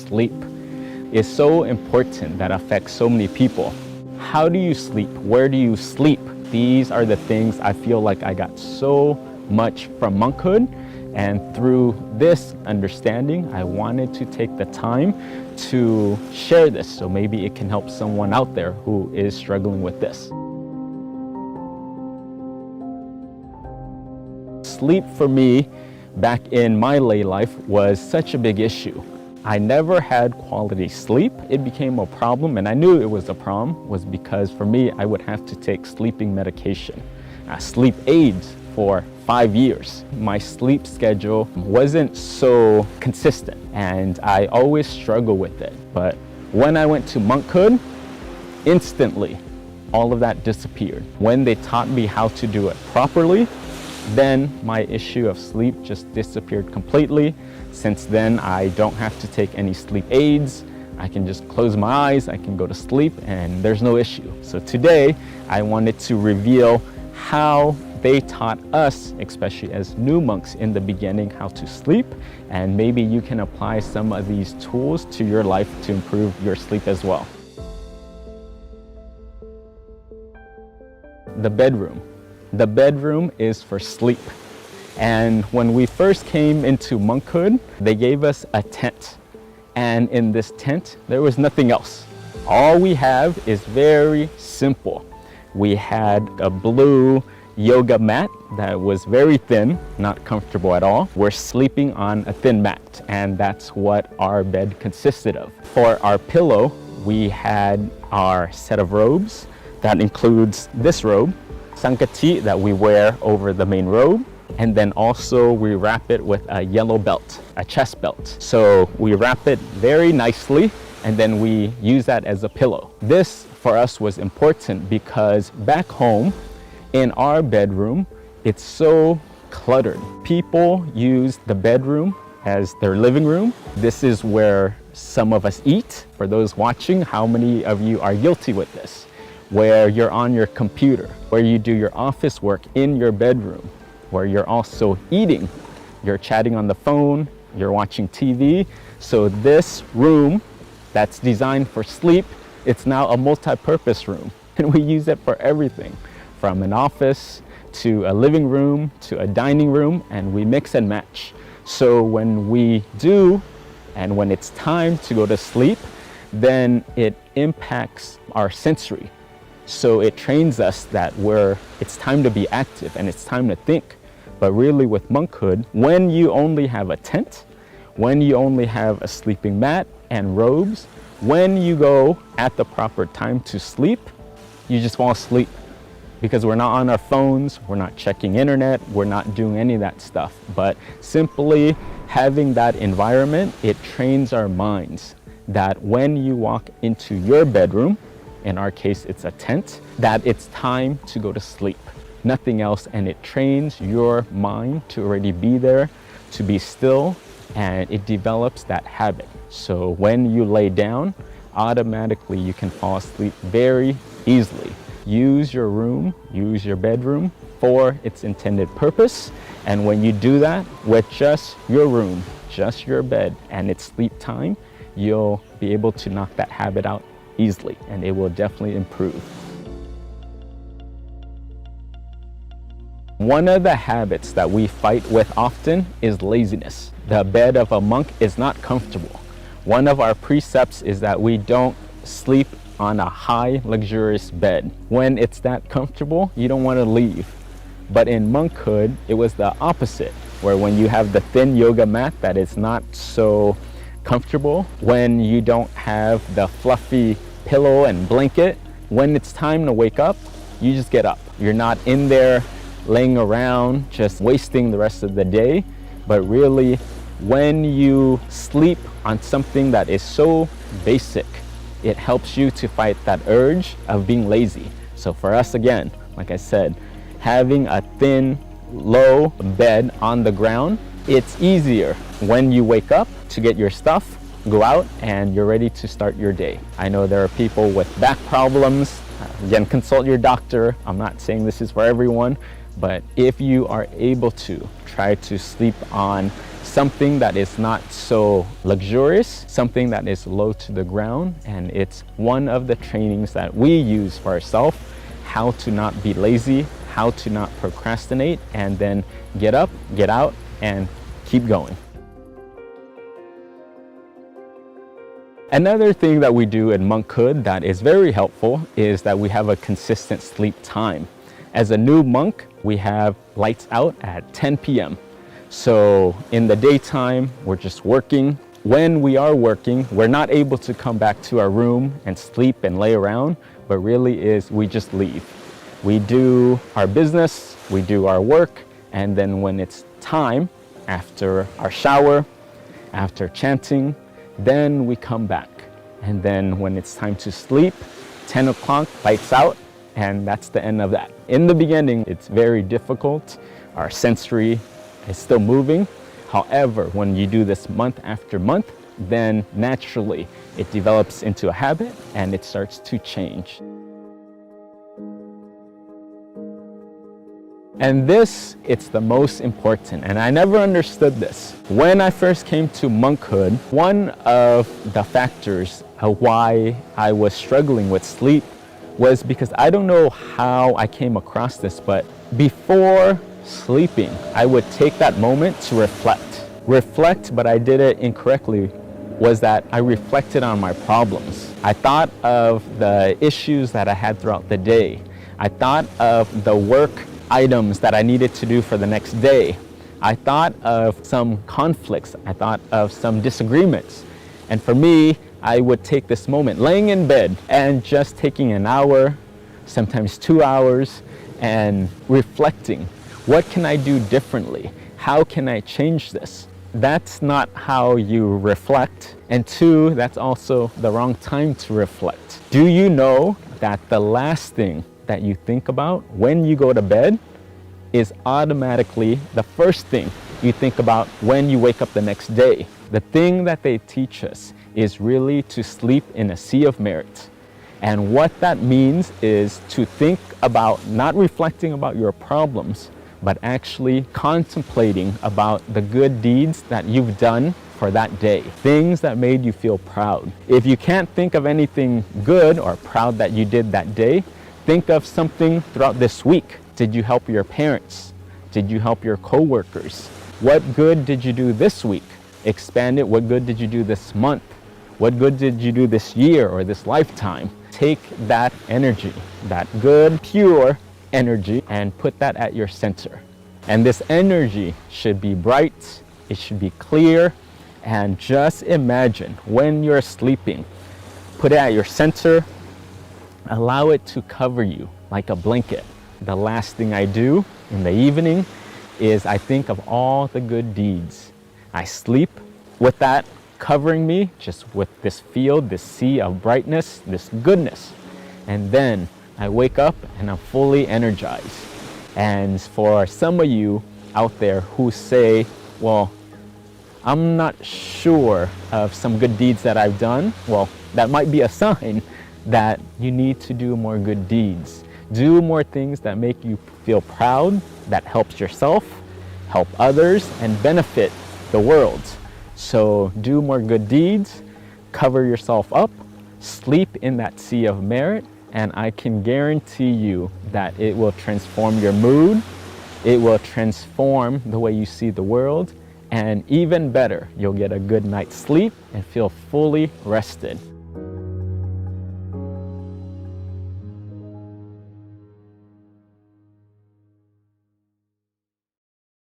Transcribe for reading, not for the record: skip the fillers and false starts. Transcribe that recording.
sleep is so important that affects so many people. How do you sleep? Where do you sleep? These are the things I feel like I got so much from monkhood. And through this understanding, I wanted to take the time to share this so maybe it can help someone out there who is struggling with this. Sleep for me back in my lay life was such a big issue. I never had quality sleep. It became a problem, and I knew it was a problem, was because for me, I would have to take sleeping medication, sleep aids for 5 years. My sleep schedule wasn't so consistent, and I always struggle with it. But when I went to monkhood, instantly, all of that disappeared. When they taught me how to do it properly, then my issue of sleep just disappeared completely. Since then, I don't have to take any sleep aids. I can just close my eyes, I can go to sleep, and there's no issue. So today, I wanted to reveal how they taught us, especially as new monks in the beginning, how to sleep, and maybe you can apply some of these tools to your life to improve your sleep as well. The bedroom. The bedroom is for sleep. And when we first came into monkhood, they gave us a tent. And in this tent, there was nothing else. All we have is very simple. We had a blue yoga mat that was very thin, not comfortable at all. We're sleeping on a thin mat, and that's what our bed consisted of. For our pillow, we had our set of robes. That includes this robe, sankati, that we wear over the main robe. And then also we wrap it with a yellow belt, a chest belt. So we wrap it very nicely, and then we use that as a pillow. This for us was important because back home in our bedroom, it's so cluttered. People use the bedroom as their living room. This is where some of us eat. For those watching, how many of you are guilty with this? Where you're on your computer, where you do your office work in your bedroom, where you're also eating, you're chatting on the phone, you're watching TV. So this room that's designed for sleep, it's now a multi-purpose room. And we use it for everything, from an office to a living room to a dining room, and we mix and match. So when we do, and when it's time to go to sleep, then it impacts our sensory. So it trains us that it's time to be active and it's time to think. But really with monkhood, when you only have a tent, when you only have a sleeping mat and robes, when you go at the proper time to sleep, you just fall asleep. Because we're not on our phones, we're not checking internet, we're not doing any of that stuff. But simply having that environment, it trains our minds that when you walk into your bedroom, in our case it's a tent, that it's time to go to sleep. Nothing else, and it trains your mind to already be there, to be still, and it develops that habit. So when you lay down, automatically you can fall asleep very easily. Use your room, use your bedroom for its intended purpose, and when you do that with just your room, just your bed, and it's sleep time, you'll be able to knock that habit out easily, and it will definitely improve. One of the habits that we fight with often is laziness. The bed of a monk is not comfortable. One of our precepts is that we don't sleep on a high, luxurious bed. When it's that comfortable, you don't want to leave. But in monkhood, it was the opposite, where when you have the thin yoga mat that is not so comfortable, when you don't have the fluffy pillow and blanket, when it's time to wake up, you just get up. You're not in there laying around just wasting the rest of the day, but really when you sleep on something that is so basic, it helps you to fight that urge of being lazy. So for us, again, like I said, having a thin, low bed on the ground, it's easier when you wake up to get your stuff, go out, and you're ready to start your day. I know there are people with back problems. Again, consult your doctor. I'm not saying this is for everyone, But if you are able to try to sleep on something that is not so luxurious, something that is low to the ground, and it's one of the trainings that we use for ourselves, how to not be lazy, how to not procrastinate, and then get up, get out, and keep going. Another thing that we do in monkhood that is very helpful is that we have a consistent sleep time. As a new monk, we have lights out at 10 p.m. So in the daytime, we're just working. When we are working, we're not able to come back to our room and sleep and lay around, but really is we just leave. We do our business, we do our work, and then when it's time, after our shower, after chanting, then we come back. And then when it's time to sleep, 10 o'clock, lights out, and that's the end of that. In the beginning, it's very difficult. Our sensory is still moving. However, when you do this month after month, then naturally it develops into a habit and it starts to change. And this, it's the most important, and I never understood this. When I first came to monkhood, one of the factors of why I was struggling with sleep was because I don't know how I came across this, but before sleeping, I would take that moment to reflect. Reflect, but I did it incorrectly, was that I reflected on my problems. I thought of the issues that I had throughout the day. I thought of the work items that I needed to do for the next day. I thought of some conflicts. I thought of some disagreements. And for me, I would take this moment laying in bed and just taking an hour, sometimes 2 hours, and reflecting. What can I do differently? How can I change this? That's not how you reflect. And two, that's also the wrong time to reflect. Do you know that the last thing that you think about when you go to bed is automatically the first thing you think about when you wake up the next day? The thing that they teach us is really to sleep in a sea of merit. And what that means is to think about not reflecting about your problems, but actually contemplating about the good deeds that you've done for that day, things that made you feel proud. If you can't think of anything good or proud that you did that day, think of something throughout this week. Did you help your parents? Did you help your coworkers? What good did you do this week? Expand it. What good did you do this month? What good did you do this year or this lifetime? Take that energy, that good, pure energy, and put that at your center. And this energy should be bright, it should be clear, and just imagine when you're sleeping, put it at your center, allow it to cover you like a blanket. The last thing I do in the evening is I think of all the good deeds. I sleep with that covering me, just with this field, this sea of brightness, this goodness. And then I wake up and I'm fully energized. And for some of you out there who say, well, I'm not sure of some good deeds that I've done, well, that might be a sign that you need to do more good deeds. Do more things that make you feel proud, that helps yourself, help others, and benefit the world. So do more good deeds, cover yourself up, sleep in that sea of merit, and I can guarantee you that it will transform your mood, it will transform the way you see the world, and even better, you'll get a good night's sleep and feel fully rested.